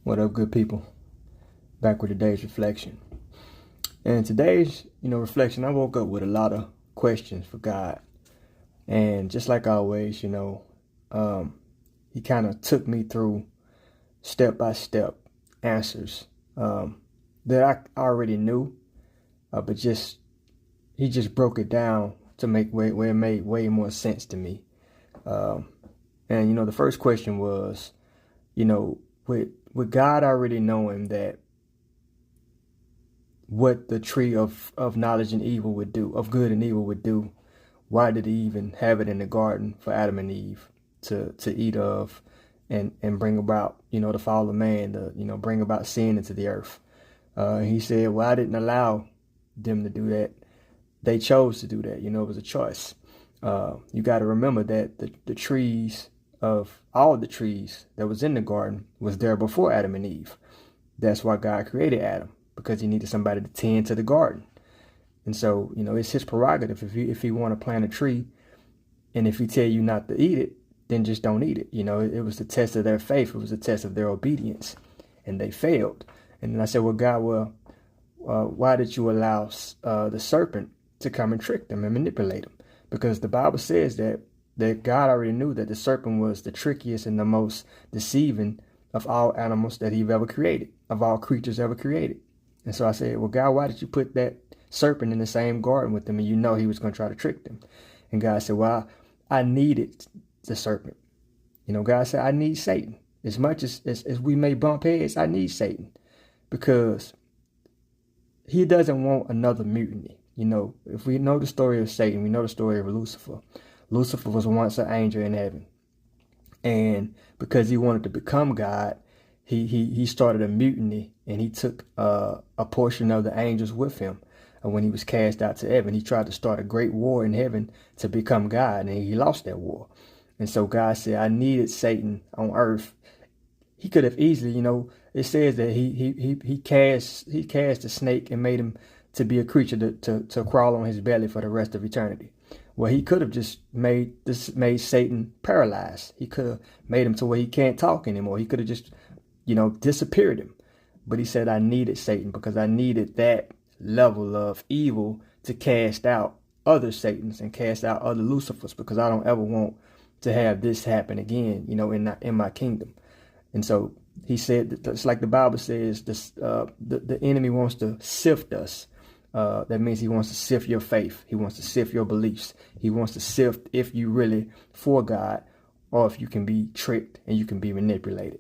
What up, good people? Back with today's reflection. And today's, reflection, I woke up with a lot of questions for God. And just like always, He kind of took me through step by step answers that I already knew, but He just broke it down to make where it made way more sense to me. And the first question was, with God already knowing that what the tree of knowledge and evil would do, of good and evil would do, why did he even have it in the garden for Adam and Eve to eat of and bring about, the fall of man, to, bring about sin into the earth? He said, well, I didn't allow them to do that. They chose to do that. It was a choice. You got to remember that the trees of all the trees that was in the garden was there before Adam and Eve. That's why God created Adam, because he needed somebody to tend to the garden. And so, it's his prerogative. If he want to plant a tree, and if he tell you not to eat it, then just don't eat it. It was the test of their faith. It was a test of their obedience, and they failed. And then I said, well, God, why did you allow the serpent to come and trick them and manipulate them? Because the Bible says that God already knew that the serpent was the trickiest and the most deceiving of all animals that he've ever created, of all creatures ever created. And so I said, well, God, why did you put that serpent in the same garden with them, and he was going to try to trick them? And God said, well, I needed the serpent. God said, I need Satan. As much as we may bump heads, I need Satan, because he doesn't want another mutiny. If we know the story of Satan, we know the story of Lucifer. Lucifer was once an angel in heaven. And because he wanted to become God, he started a mutiny, and he took a portion of the angels with him. And when he was cast out to heaven, he tried to start a great war in heaven to become God, and he lost that war. And so God said, I needed Satan on earth. He could have easily, it says that he cast a snake and made him to be a creature to crawl on his belly for the rest of eternity. Well, he could have just made Satan paralyzed. He could have made him to where he can't talk anymore. He could have just, disappeared him. But he said, I needed Satan, because I needed that level of evil to cast out other Satans and cast out other Lucifers, because I don't ever want to have this happen again, in my kingdom. And so he said, that it's like the Bible says, the enemy wants to sift us. That means he wants to sift your faith. He wants to sift your beliefs. He wants to sift if you really for God, or if you can be tricked and you can be manipulated.